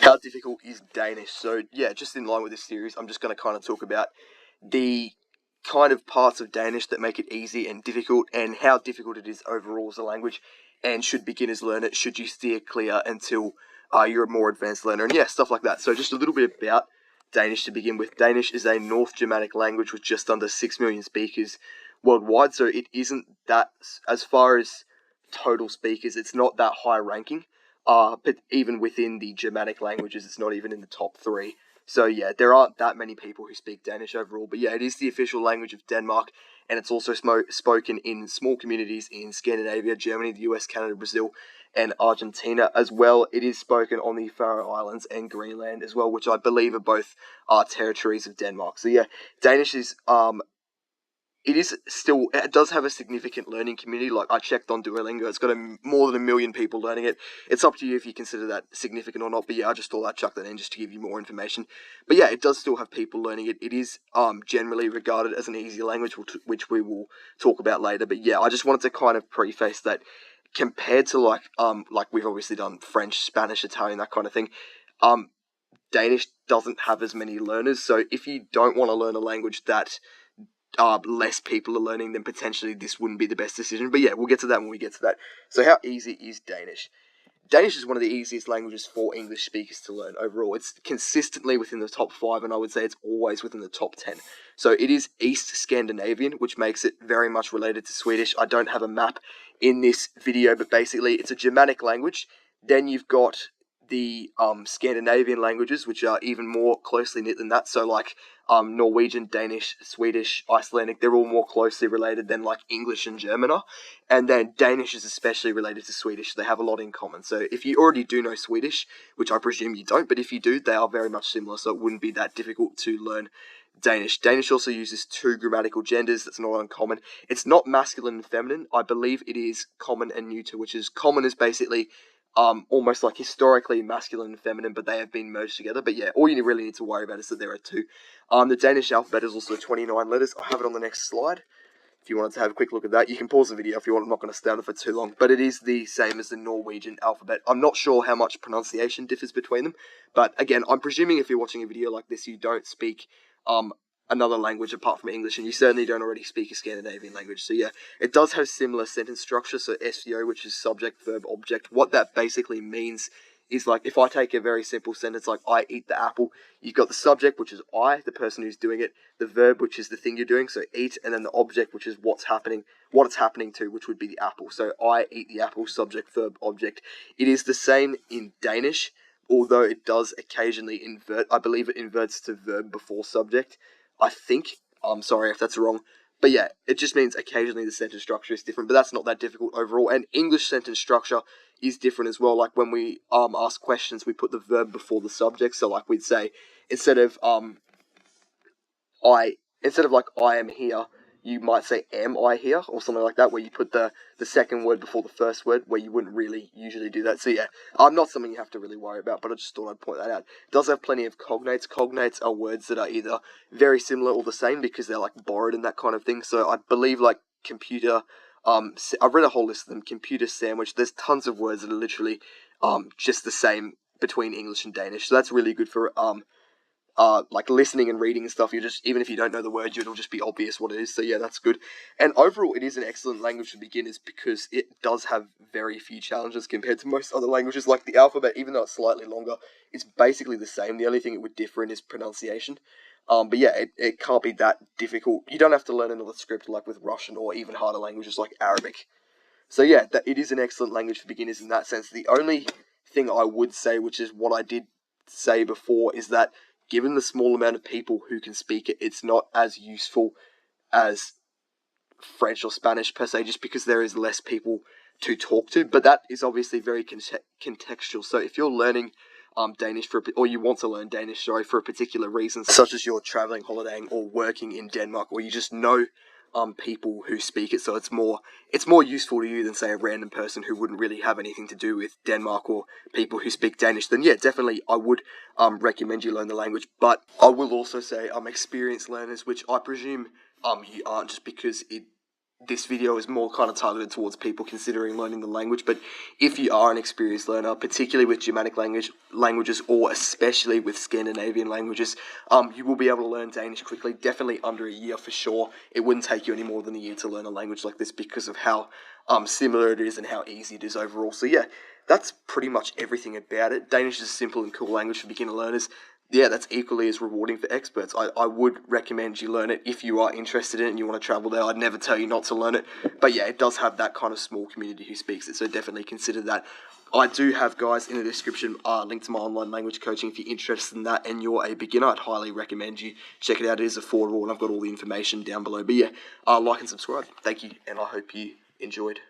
How difficult is Danish? So yeah, just in line with this series, I'm just going to kind of talk about the kind of parts of Danish that make it easy and difficult, and how difficult it is overall as a language, and should beginners learn it, should you steer clear until you're a more advanced learner, and yeah, stuff like that. So just a little bit about Danish to begin with. Danish is a North Germanic language with just under 6 million speakers worldwide, so it isn't that, as far as total speakers, it's not that high ranking. But even within the Germanic languages, it's not even in the top 3. So yeah, there aren't that many people who speak Danish overall. But yeah, it is the official language of Denmark, and it's also spoken in small communities in Scandinavia, Germany, the US, Canada, Brazil, and Argentina as well. It is spoken on the Faroe Islands and Greenland as well, which I believe are both territories of Denmark. So yeah, Danish is it does have a significant learning community. Like, I checked on Duolingo, it's got more than 1 million people learning it. It's up to you if you consider that significant or not, but yeah, I just thought I'd chuck that in just to give you more information. But yeah, it does still have people learning it. It is generally regarded as an easy language, which we will talk about later. But yeah, I just wanted to kind of preface that compared to like we've obviously done French, Spanish, Italian, that kind of thing, Danish doesn't have as many learners. So if you don't want to learn a language that less people are learning, then potentially this wouldn't be the best decision. But yeah, we'll get to that when we get to that. So how easy is Danish? Danish is one of the easiest languages for English speakers to learn overall. It's consistently within the top 5, and I would say it's always within the top 10. So it is East Scandinavian, which makes it very much related to Swedish. I don't have a map in this video, but basically it's a Germanic language. Then you've got the Scandinavian languages, which are even more closely knit than that. So like Norwegian, Danish, Swedish, Icelandic, they're all more closely related than like English and German are. And then Danish is especially related to Swedish. They have a lot in common. So if you already do know Swedish, which I presume you don't, but if you do, they are very much similar. So it wouldn't be that difficult to learn Danish. Danish also uses 2 grammatical genders. That's not uncommon. It's not masculine and feminine. I believe it is common and neuter, which is common is basically almost like historically masculine and feminine, but they have been merged together. But yeah, all you really need to worry about is that there are 2. The Danish alphabet is also 29 letters. I have it on the next slide. If you wanted to have a quick look at that, you can pause the video if you want. I'm not going to stay on it for too long, but it is the same as the Norwegian alphabet. I'm not sure how much pronunciation differs between them, but again, I'm presuming if you're watching a video like this, you don't speak another language apart from English, and you certainly don't already speak a Scandinavian language. So yeah, it does have similar sentence structure. So SVO, which is subject, verb, object. What that basically means is, like, if I take a very simple sentence like I eat the apple, you've got the subject, which is I, the person who's doing it, the verb, which is the thing you're doing, so eat, and then the object, which is what it's happening to, which would be the apple. So I eat the apple, subject, verb, object. It is the same in Danish, although it does occasionally invert. I believe it inverts to verb before subject. I think. I'm sorry if that's wrong. But yeah, it just means occasionally the sentence structure is different, but that's not that difficult overall. And English sentence structure is different as well. Like when we ask questions, we put the verb before the subject. So like we'd say, instead of I am here, you might say am I here, or something like that, where you put the second word before the first word, where you wouldn't really usually do that. So yeah, not something you have to really worry about, but I just thought I'd point that out. It does have plenty of cognates. Cognates are words that are either very similar or the same because they're like borrowed and that kind of thing. So I believe like computer, I've read a whole list of them. Computer sandwich. There's tons of words that are literally just the same between English and Danish. So that's really good for like listening and reading and stuff. You just, even if you don't know the word, it'll just be obvious what it is. So yeah, that's good. And overall, it is an excellent language for beginners because it does have very few challenges compared to most other languages. Like the alphabet, even though it's slightly longer, it's basically the same. The only thing it would differ in is pronunciation. But yeah, it can't be that difficult. You don't have to learn another script like with Russian or even harder languages like Arabic. So yeah, it is an excellent language for beginners in that sense. The only thing I would say, which is what I did say before, is that given the small amount of people who can speak it, it's not as useful as French or Spanish per se, just because there is less people to talk to. But that is obviously very contextual. So if you're learning Danish or you want to learn Danish, for a particular reason, such as you're traveling, holidaying, or working in Denmark, or you just know people who speak it, so it's more useful to you than, say, a random person who wouldn't really have anything to do with Denmark or people who speak Danish, then yeah, definitely I would recommend you learn the language. But I will also say experienced learners, which I presume you aren't, just because this video is more kind of targeted towards people considering learning the language. But if you are an experienced learner, particularly with Germanic languages, or especially with Scandinavian languages, you will be able to learn Danish quickly, definitely under a year for sure. It wouldn't take you any more than a year to learn a language like this because of how similar it is and how easy it is overall. So yeah, that's pretty much everything about it. Danish is a simple and cool language for beginner learners. Yeah, that's equally as rewarding for experts. I would recommend you learn it if you are interested in it and you want to travel there. I'd never tell you not to learn it. But yeah, it does have that kind of small community who speaks it, so definitely consider that. I do have, guys, in the description, link to my online language coaching. If you're interested in that and you're a beginner, I'd highly recommend you check it out. It is affordable, and I've got all the information down below. But yeah, like and subscribe. Thank you, and I hope you enjoyed.